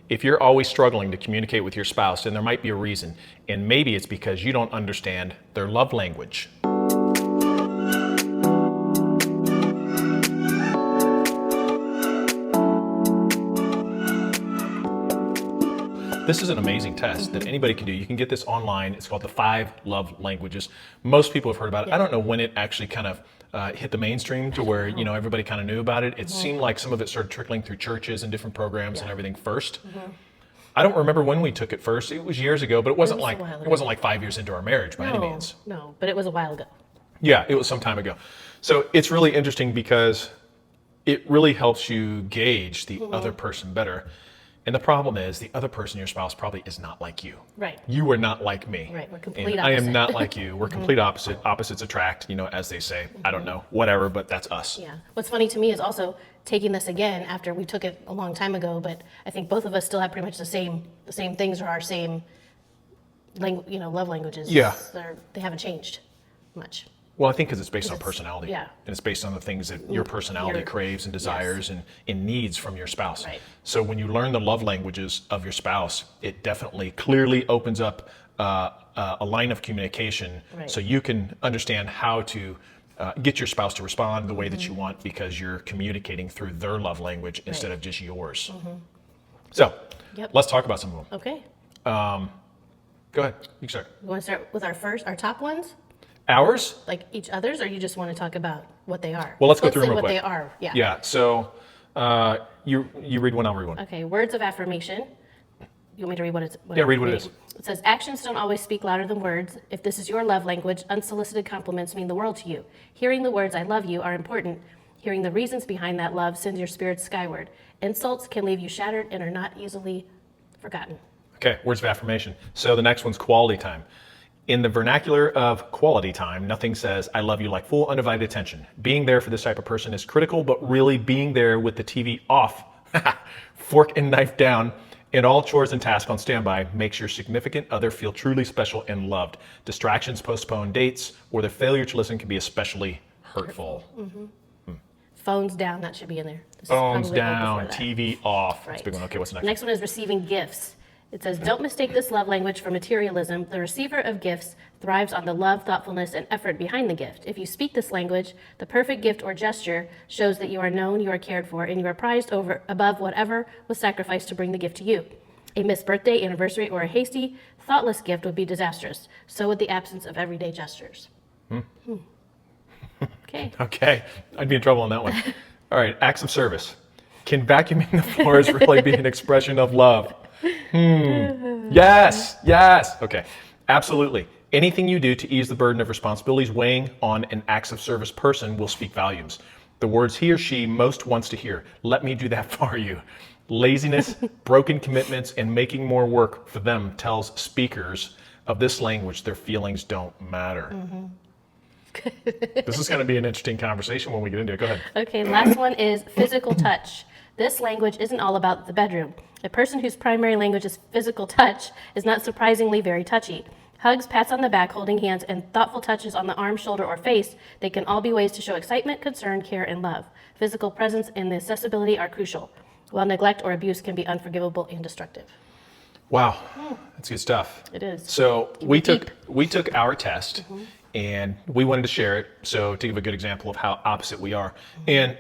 If you're always struggling to communicate with your spouse, then there might be a reason. And maybe it's because you don't understand their love language. This is an amazing test that anybody can do. You can get this online. It's called the 5 Love Languages. Most people have heard about it. I don't know when it actually kind of hit the mainstream to where everybody kind of knew about it. It seemed like some of it started trickling through churches and different programs and everything first. I don't remember when we took it first. It was years ago, but it wasn't like 5 years into our marriage by any means. No, but it was a while ago. Yeah, it was some time ago. So it's really interesting because it really helps you gauge the other person better. And the problem is the other person, your spouse, probably is not like you. Right. You are not like me. Right, we're complete and opposite. I am not like you. We're complete opposite. Opposites attract, as they say. I don't know, whatever, but that's us. Yeah. What's funny to me is also taking this again after we took it a long time ago, but I think both of us still have pretty much the same things or our same love languages. Yeah. They haven't changed much. Well, I think because it's based on personality. Yeah. And it's based on the things that your personality craves and desires and needs from your spouse. Right. So when you learn the love languages of your spouse, it definitely clearly opens up a line of communication so you can understand how to get your spouse to respond the way that you want because you're communicating through their love language instead of just yours. So let's talk about some of them. Okay. Go ahead. You can start. You want to start with our top ones? Ours? Like each other's, or you just want to talk about what they are? Well, let's go through them real what quick. they are. Yeah. Yeah. So you read one, I'll read one. Okay. Words of affirmation. You want me to read what it's? Read what it is. It says, actions don't always speak louder than words. If this is your love language, unsolicited compliments mean the world to you. Hearing the words, I love you, are important. Hearing the reasons behind that love sends your spirit skyward. Insults can leave you shattered and are not easily forgotten. Okay, words of affirmation. So the next one's quality time. In the vernacular of quality time, nothing says, I love you like full undivided attention. Being there for this type of person is critical, but really being there with the TV off, fork and knife down, and all chores and tasks on standby makes your significant other feel truly special and loved. Distractions, postponed dates, or the failure to listen can be especially hurtful. Phones down, that should be in there. This is Phones probably right down, before that. TV off. Right. That's a big one. Okay, what's the next? Next one is receiving gifts. It says, don't mistake this love language for materialism. The receiver of gifts thrives on the love, thoughtfulness, and effort behind the gift. If you speak this language, the perfect gift or gesture shows that you are known, you are cared for, and you are prized above whatever was sacrificed to bring the gift to you. A missed birthday, anniversary, or a hasty, thoughtless gift would be disastrous. So would the absence of everyday gestures. Okay. Okay, I'd be in trouble on that one. All right, acts of service. Can vacuuming the floors really be an expression of love? Yes. Okay, absolutely. Anything you do to ease the burden of responsibilities weighing on an acts of service person will speak volumes. The words he or she most wants to hear, let me do that for you. Laziness, broken commitments, and making more work for them tells speakers of this language their feelings don't matter. This is going to be an interesting conversation when we get into it. Go ahead. Okay, last one is physical touch. This language isn't all about the bedroom. A person whose primary language is physical touch is not surprisingly very touchy. Hugs, pats on the back, holding hands, and thoughtful touches on the arm, shoulder, or face, they can all be ways to show excitement, concern, care, and love. Physical presence and the accessibility are crucial, while neglect or abuse can be unforgivable and destructive. Wow, that's good stuff. It is. So we took our test and we wanted to share it. So to give a good example of how opposite we are, and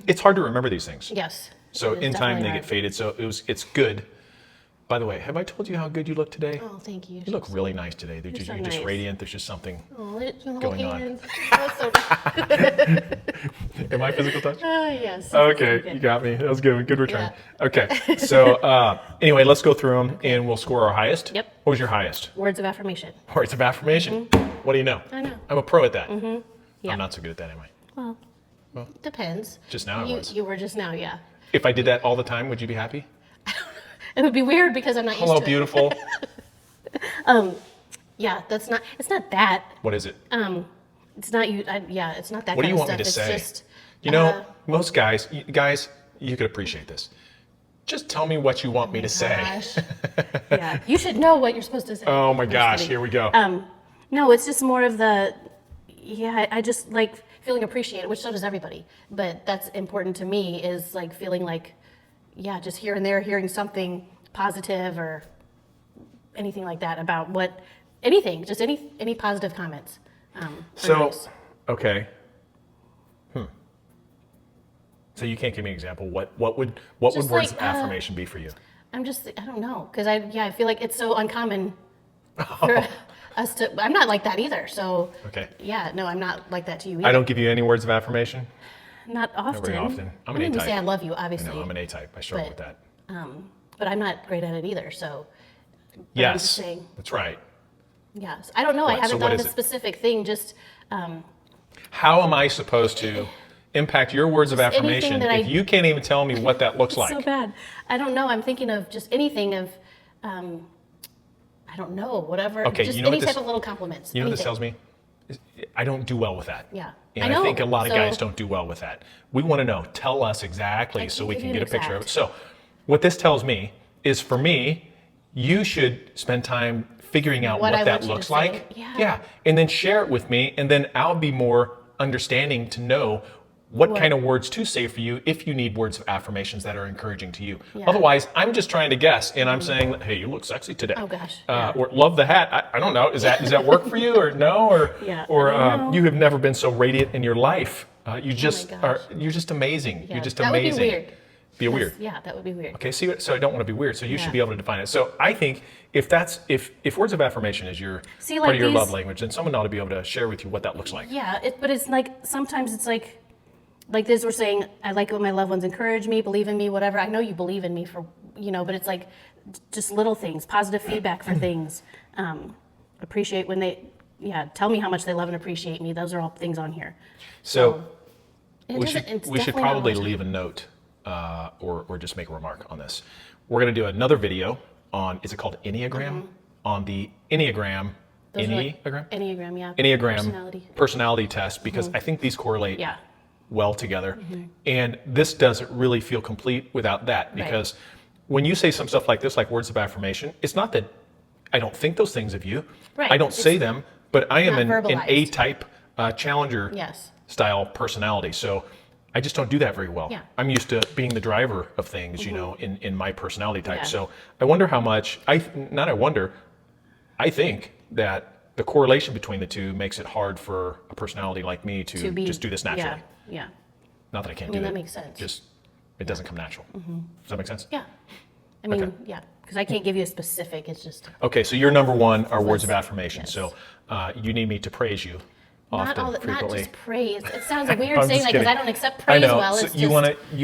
it's hard to remember these things. Yes. So it is in time they definitely get faded. So it's good. By the way, have I told you how good you look today? Oh, thank you. You look really nice today. You're so just nice. radiant. There's just something Oh, going on. hands. That's so nice. Am I physical touch? Yes. Okay, you got me. That was good. Good return. Yeah. Okay, so anyway, let's go through them and we'll score our highest. Yep. What was your highest? Words of affirmation. Words of affirmation. What do you know? I know. I'm a pro at that. Yeah. I'm not so good at that anyway. Well, depends. Just now I was. You were just now, yeah. If I did that all the time, would you be happy? It would be weird because I'm not used to Hello, it. beautiful. Yeah, it's not that. What is it? It's not you. It's not that What do kind you of want stuff. me to It's say? just, You know, most guys, you could appreciate this. Just tell me what you want me to say. gosh. Yeah, you should know what you're supposed to say. Oh my I'm just gosh, kidding. here we go. No, it's just more of I just like feeling appreciated, which so does everybody. But that's important to me is like feeling like, just here and there, hearing something positive or anything like that about just any positive comments. So, nice. okay. So you can't give me an example. What would Just words like, of affirmation be for you? I don't know, because I feel like it's so uncommon for us to. I'm not like that either. So Okay. yeah, no, I'm not like that to you either. I don't give you any words of affirmation. Not often. Not very often. I'm I an mean, we A-type. say I love you, I obviously. know I'm an A-type. I struggle with that. But I'm not great at it either. So I'm Yes, just saying, that's right. yes. I don't know. Right, I haven't so what thought of is a it? specific thing. Just How am I supposed to impact your words of anything affirmation that if you can't even tell me what that looks like? so bad. I don't know. I'm thinking of just anything of. I don't know. Whatever. Okay, Just you know any what type this- of little compliments. You know what this anything. tells me? I don't do well with that. Yeah. And I know. think a lot of So- guys don't do well with that. We want to know. Tell us exactly I so can we give can you get a an picture of it. exact. So, what this tells me is for me, you should spend time figuring out What what I that want you to looks say. like. Yeah. And then share it with me, and then I'll be more understanding to know what kind of words to say for you if you need words of affirmations that are encouraging to you. Yeah. Otherwise, I'm just trying to guess, and I'm saying, "Hey, you look sexy today." Oh, gosh. Or love the hat. I don't know. Does that work for you or no? Or Yeah, or I don't know. you have never been so radiant in your life. You just gosh. are. You're just amazing. Yeah, You're just that would be amazing. weird. Be weird. Yeah, that would be weird. Okay. See, so I don't want to be weird. So you should Yeah. be able to define it. So I think if words of affirmation is your See, part like of your these- love language, then someone ought to be able to share with you what that looks like. Yeah, but it's like sometimes it's like this. We're saying I like when my loved ones encourage me, believe in me, whatever. I know you believe in me but it's like just little things, positive feedback for things. Appreciate when they, tell me how much they love and appreciate me. Those are all things on here. So And it we doesn't- should it's we should definitely not probably all the leave a note or just make a remark on this. We're going to do another video on, is it called Enneagram? On the Enneagram. Those are like- Enneagram? Enneagram, yeah. Enneagram personality test, because I think these correlate Yeah. well together. And this doesn't really feel complete without that, because when you say some stuff like this, like words of affirmation, it's not that I don't think those things of you. Right. I don't say them, but I am not an verbalized. A-type challenger Yes. style personality. So I just don't do that very well. Yeah. I'm used to being the driver of things, in my personality type. Yeah. So I wonder how much, I think that the correlation between the two makes it hard for a personality like me to just do this naturally. Yeah. Not that I can't I mean, do it. that makes sense. Just, it doesn't come natural. Does that make sense? Yeah. I mean, Okay. yeah, because I can't give you a specific. It's just Okay, so your number one are words of Yes. affirmation. Yes. So you need me to praise you often, not frequently. just praise. It sounds weird I'm saying just that because kidding. I don't accept I praise know. well. So It's you just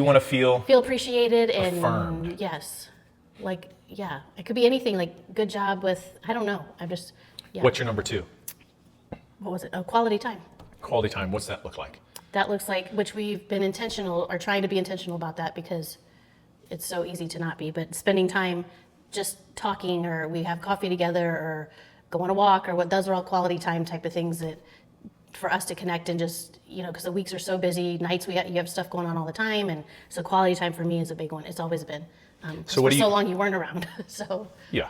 want to feel feel appreciated and affirmed. yes, like it could be anything. Like good job with I don't know. I'm just What's your number two? what was it? Oh, quality time. Quality time. What's that look like? That looks like which we've been intentional or trying to be intentional about that because it's so easy to not be. But spending time just talking or we have coffee together or go on a walk or what those are all quality time type of things that for us to connect and just because the weeks are so busy, nights you have stuff going on all the time, and so quality time for me is a big one. It's always been. 'Cause So what for do so you- long you weren't around, so. Yeah.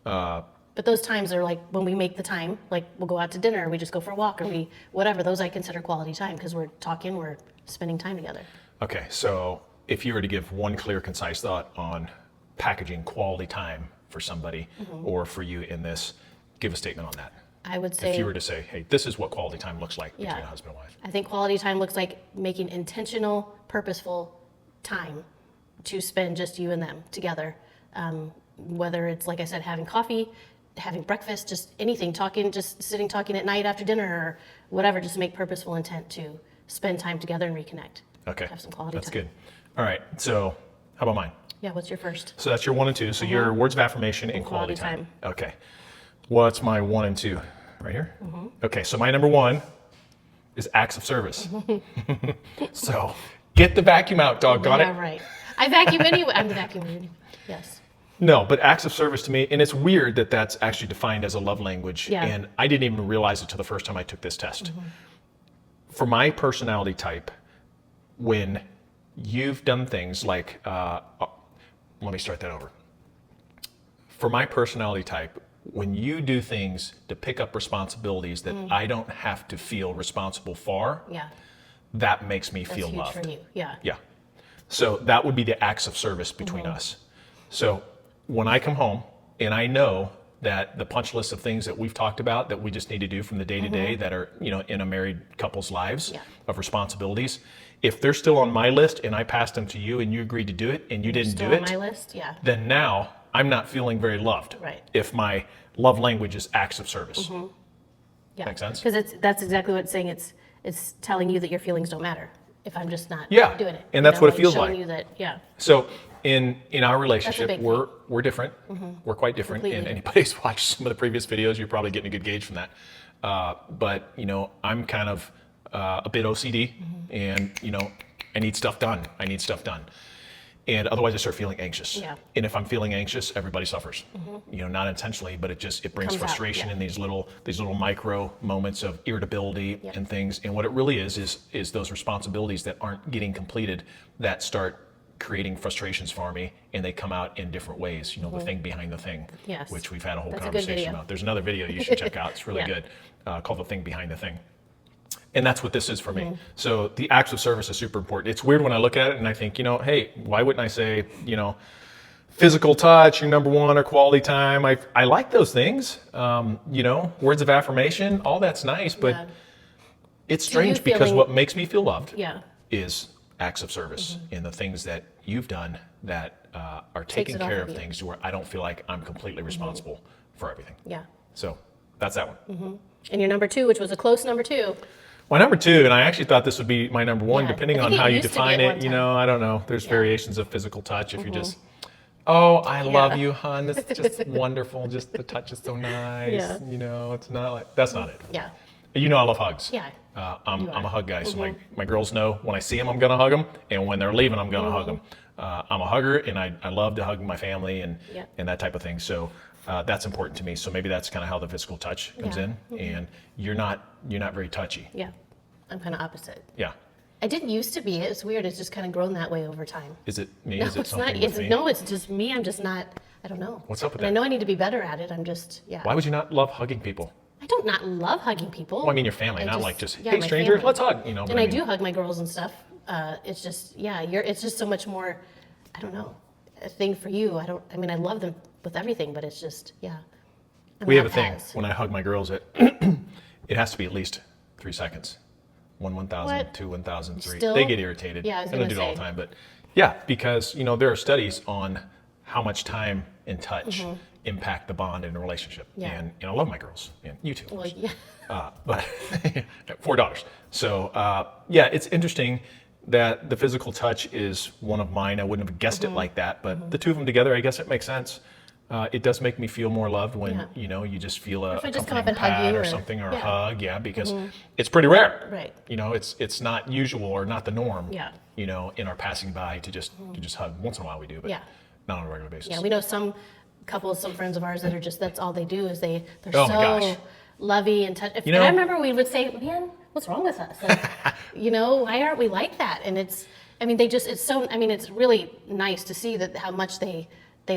But those times are like when we make the time, like we'll go out to dinner, or we just go for a walk, or we whatever. Those I consider quality time because we're talking, we're spending time together. Okay, so if you were to give one clear, concise thought on packaging quality time for somebody or for you in this, give a statement on that. I would say If you were to say, hey, this is what quality time looks like between Yeah. a husband and wife. I think quality time looks like making intentional, purposeful time to spend just you and them together. Whether it's, like I said, having coffee, having breakfast, just anything, talking, just sitting talking at night after dinner or whatever, just make purposeful intent to spend time together and reconnect. Okay, Have some quality that's time. good. All right, so how about mine? Yeah, what's your first? So that's your one and two. So your words of affirmation and quality Quality time. Okay. What's my one and two? Right here? Okay, so my number one is acts of service. So get the vacuum out, doggone Yeah, it. right. I vacuum anyway. I'm the vacuum anyway. Yes. No, but acts of service to me, and it's weird that that's actually defined as a love language. Yeah. And I didn't even realize it till the first time I took this test. For my personality type, when you've done things like, let me start that over. For my personality type, when you do things to pick up responsibilities that I don't have to feel responsible for, Yeah. that makes me That's feel huge loved. for you. Yeah. Yeah. So that would be the acts of service between us. So when I come home and I know that the punch list of things that we've talked about that we just need to do from the day to day that are, in a married couple's lives of responsibilities, if they're still on my list and I passed them to you and you agreed to do it and you didn't do it, on my list, then now I'm not feeling very loved. Right. If my love language is acts of service. Yeah. Make sense? Because that's exactly what it's saying. It's telling you that your feelings don't matter if I'm just not doing it. And that's what it feels showing like. you that, So in our relationship, big we're different. We're quite different. Completely And anybody's watched some of the previous videos, you're probably getting a good gauge from that. But I'm kind of a bit OCD, and I need stuff done. And otherwise I start feeling anxious. Yeah. And if I'm feeling anxious, everybody suffers. Not intentionally, but it brings Comes out, frustration in these little micro moments of irritability and things. And what it really is those responsibilities that aren't getting completed that start creating frustrations for me, and they come out in different ways. The thing behind the thing, Yes. which we've had a whole That's a good conversation video. about. There's another video you should check out. It's really good, called The Thing Behind the Thing. And that's what this is for me. So the acts of service is super important. It's weird when I look at it and I think, hey, why wouldn't I say, physical touch, your number one, or quality time? I like those things. Words of affirmation, all that's nice, but it's strange because what makes me feel loved is acts of service and the things that you've done that are taking care of things to where I don't feel like I'm completely responsible for everything. Yeah. So that's that one. And your number 2, which was a close number 2. My number 2, and I actually thought this would be my number 1, Yeah, depending I on think it how you used to be define at it. one time. I don't know. There's variations of physical touch. If you're just, oh, I love you, hon. This is just wonderful. Just the touch is so nice. It's not like, that's not it. Yeah. I love hugs. Yeah. I'm a hug guy. So my girls know when I see them, I'm going to hug them. And when they're leaving, I'm going to hug them. I'm a hugger, and I love to hug my family and that type of thing. So that's important to me. So maybe that's kind of how the physical touch comes in. And you're not very touchy. Yeah. I'm kind of opposite. Yeah. I didn't used to be. It's weird. It's just kind of grown that way over time. Is it me? No, Is it it's not. something with me? No, it's just me. I'm just not. I don't know. What's up with and that? I know I need to be better at it. I'm just, Why would you not love hugging people? I don't not love hugging people. Well, I mean your family, not like hey my stranger, family. let's hug. And I do hug my girls and stuff. It's just, it's just so much more, I don't know, a thing for you. I love them with everything, but it's just, We have a thing. When I hug my girls, it has to be at least 3 seconds. 1,000, 2, 1,000, 3. Still? They get irritated. Yeah, I was don't gonna do it all the say. time, but because there are studies on how much time and touch impact the bond in a relationship. Yeah. And I love my girls, and you too. Well, But 4 daughters. So it's interesting that the physical touch is one of mine. I wouldn't have guessed it like that, but the two of them together, I guess it makes sense. It does make me feel more loved when you just feel a if I just come comforting up and hug pat you or or- something or a yeah. hug, because it's pretty rare. Right. It's not usual or not the norm. Yeah. In our passing by to just hug. Once in a while we do, but not on a regular basis. Yeah, we know some couples, some friends of ours that are just, that's all they do is they're Oh my so gosh. lovey and touch. And I remember we would say, man, what's wrong with us? Like, why aren't we like that? And it's really nice to see that how much they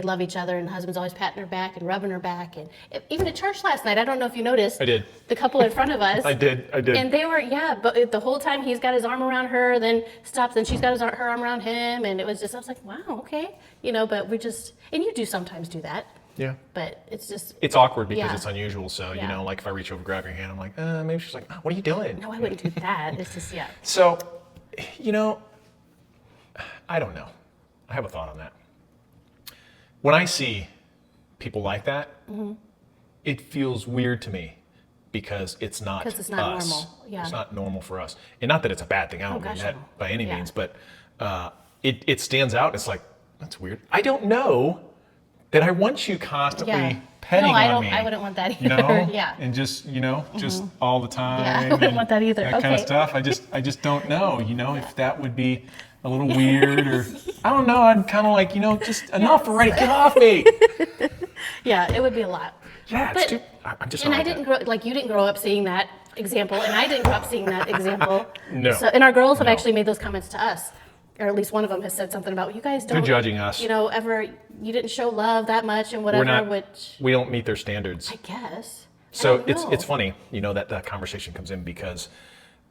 love each other, and the husband's always patting her back and rubbing her back. And even at church last night, I don't know if you noticed. I did. The couple in front of us. I did. And they were, but the whole time he's got his arm around her, then stops, and she's got her arm around him. And it was just, I was like, wow, okay. but we just, and you do sometimes do that. Yeah. But it's just. It's awkward because Yeah. it's unusual. So, Yeah. like if I reach over, grab your hand, I'm like, maybe she's like, what are you doing? No, I wouldn't do that. It's just, So, I don't know. I have a thought on that. When I see people like that, it feels weird to me because it's not us. 'Cause it's not normal. Yeah. It's not normal for us. And not that it's a bad thing. I don't mean gosh, that no. by any Yeah. means, but it stands out. It's like, that's weird. I don't know that I want you constantly Yeah. petting No, I on don't. me. I wouldn't want that either. Yeah. And just, just all the time. Yeah, I wouldn't and want that either. That kind of Okay. stuff. I just don't know, if that would be a little weird or, I don't know. I'm kind of like, just enough already. Get off me. Yeah, it would be a lot. Yeah, But- I'm just And not I like didn't that. grow, you didn't grow up seeing that example, and I didn't grow up seeing that example. No. So, and our girls have No. actually made those comments to us, or at least one of them has said something about, you guys don't. They're judging us. You didn't show love that much and whatever, which We don't meet their standards. I guess. So I don't know. it's funny, that conversation comes in because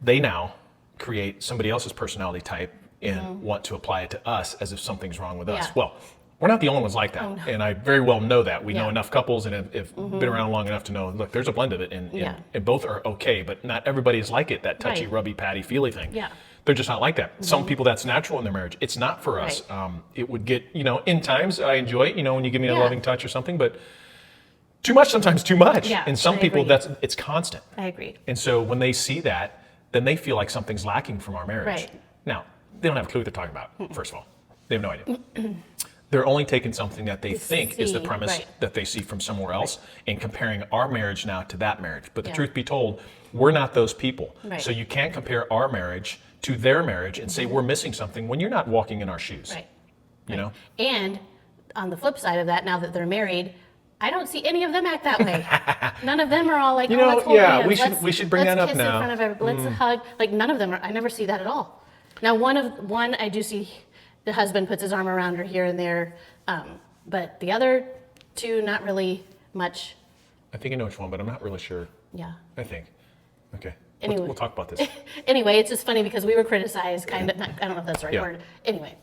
they now create somebody else's personality type and want to apply it to us as if something's wrong with us. Yeah. Well, We're not the only ones like that. Oh, no. And I very well know that. We know Yeah. enough couples and have been around long enough to know, look, there's a blend of it and, Yeah. and both are okay, but not everybody is like it, that touchy, Right. rubby, patty, feely thing. Yeah. They're just not like that. Some people, that's natural in their marriage. It's not for us. It would get, in times I enjoy it, when you give me a Yeah. loving touch or something, but too much, sometimes too much. Yeah, And some I people, agree. it's constant. I agree. And so when they see that, then they feel like something's lacking from our marriage. Right. Now, they don't have a clue what they're talking about, first of all. They have no idea. They're only taking something that they think is the see, premise right. that they see from somewhere else and comparing our marriage now to that marriage. But the Yeah. truth be told, we're not those people. Right. So you can't compare our marriage to their marriage and say we're missing something when you're not walking in our shoes. Right. You know? And on the flip side of that, now that they're married, I don't see any of them act that way. None of them are all like, let's hold yeah, hands. we should bring that up let's kiss now. in front of everybody. Let's hug. Like none of them are. I never see that at all. Now one I do see, the husband puts his arm around her here and there, but the other two not really much. I think I know which one, but I'm not really sure. Yeah. I think. Okay. Anyway. We'll talk about this. Anyway, it's just funny because we were criticized, kind of. I don't know if that's the right Yeah. word. Anyway.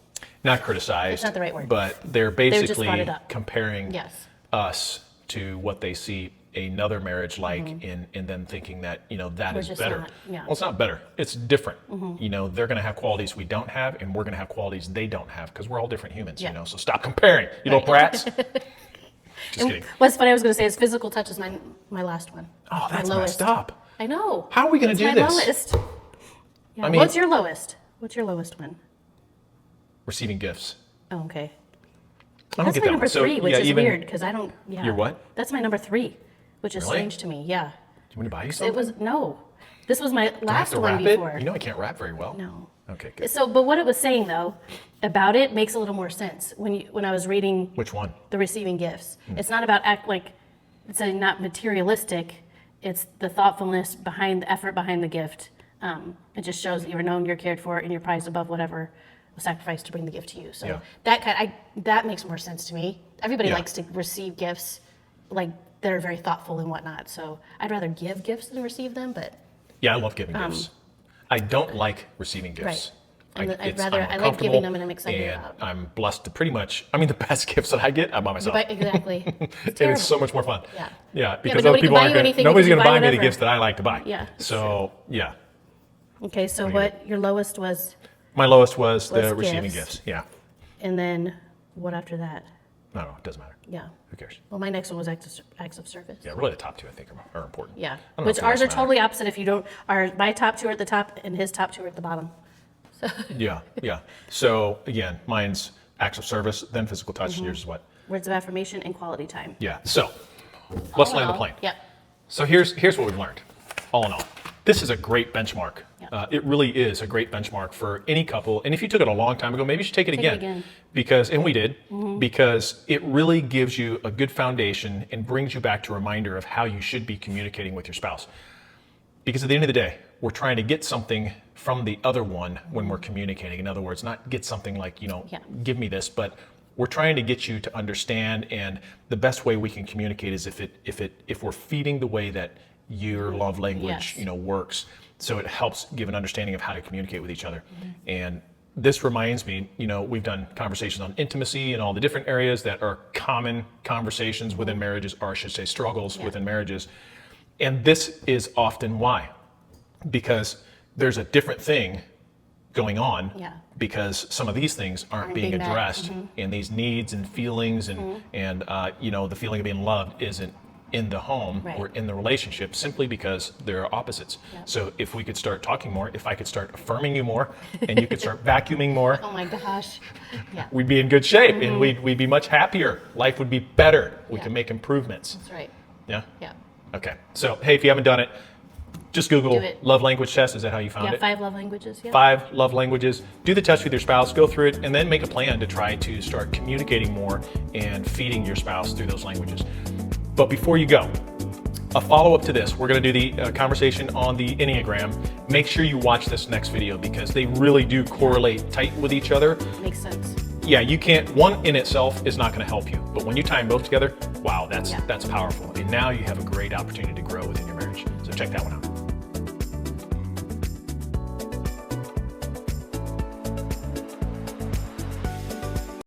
Not criticized. It's not the right word. But they're just basically brought it up. comparing Yes. us to what they see another marriage like and then thinking that, that We're is just better. not, yeah. Well, it's not better. It's different. They're going to have qualities we don't have and we're going to have qualities they don't have because we're all different humans, Yeah. So stop comparing, you little brats. Just kidding. What's funny, I was going to say is physical touch is my last one. Oh, that's my messed lowest. up. I know. How are we gonna It's do my this? Lowest. Yeah. I mean- What's your lowest? What's your lowest one? Receiving gifts. Oh, okay. I don't That's get my that number one. So, 3, which yeah, is even, weird because I don't. Yeah. Your what? That's my number 3, which is Really? strange to me. Yeah. Do you want me to buy you It something? was no. This was my Do I have last to one wrap before. it? I can't rap very well. No. Okay, good. So, but what it was saying though about it makes a little more sense when I was reading Which one? the receiving gifts. It's not about it's not materialistic. It's the thoughtfulness behind the effort behind the gift. It just shows that you're known, you're cared for, and you're prized above whatever was sacrificed to bring the gift to you. So Yeah. that makes more sense to me. Everybody Yeah. likes to receive gifts, like they're very thoughtful and whatnot. So I'd rather give gifts than receive them. But Yeah, I love giving gifts. I don't like receiving gifts. Right. And I'm I like uncomfortable, giving them and I'm excited and about. I'm blessed to pretty much, the best gifts that I get, I buy myself. But exactly. And terrible. it's so much more fun. Yeah. Yeah, because but other nobody can people buy aren't you going anything nobody's because going to you buy buy me the whatever. gifts that I like to buy. Yeah, So, yeah. Okay, so do you what your lowest was, My lowest was the Was receiving gifts. gifts. Yeah. and then what after that? No, it doesn't matter. Yeah. Who cares? Well, my next one was acts of service. Yeah, really the top two I think are important. Yeah. I don't know Which if the ours are rest matter. totally opposite. If you don't, my top 2 are at the top and his top 2 are at the bottom. Yeah, yeah. So again, mine's acts of service, then physical touch. Mm-hmm. Yours is what? Words of affirmation and quality time. Yeah. So let's land the Well, plane. Yep. So here's what we've learned. All in all, this is a great benchmark. Yeah. It really is a great benchmark for any couple. And if you took it a long time ago, maybe you should take it Take it again. again. Because, and we did, because it really gives you a good foundation and brings you back to a reminder of how you should be communicating with your spouse. Because at the end of the day, we're trying to get something from the other one when we're communicating. In other words, not get something like, Yeah. give me this, but we're trying to get you to understand. And the best way we can communicate is if we're feeding the way that your love language, Yes. works. So it helps give an understanding of how to communicate with each other. And this reminds me, we've done conversations on intimacy and all the different areas that are common conversations within marriages, or I should say struggles within marriages. And this is often why, because there's a different thing going on Yeah. because some of these things aren't being being met. addressed, and these needs and feelings and the feeling of being loved isn't in the home Right. or in the relationship simply because there are opposites. Yep. So if we could start talking more, if I could start affirming you more, and you could start vacuuming more, Oh my gosh. Yeah. we'd be in good shape and we'd be much happier. Life would be better. We Yeah. can make improvements. That's right. Yeah? Yeah. Okay. So, hey, if you haven't done it, just Google Do it. love language test. Is that how you found Yeah. it? 5 love languages. Yeah. 5 love languages. Do the test with your spouse, go through it, and then make a plan to try to start communicating more and feeding your spouse through those languages. But before you go, a follow-up to this, we're going to do the conversation on the Enneagram. Make sure you watch this next video because they really do correlate tight with each other. Makes sense. Yeah, you can't, one in itself is not going to help you, but when you tie them both together, wow, that's Yeah. powerful. And now you have a great opportunity to grow within your marriage. So check that one out.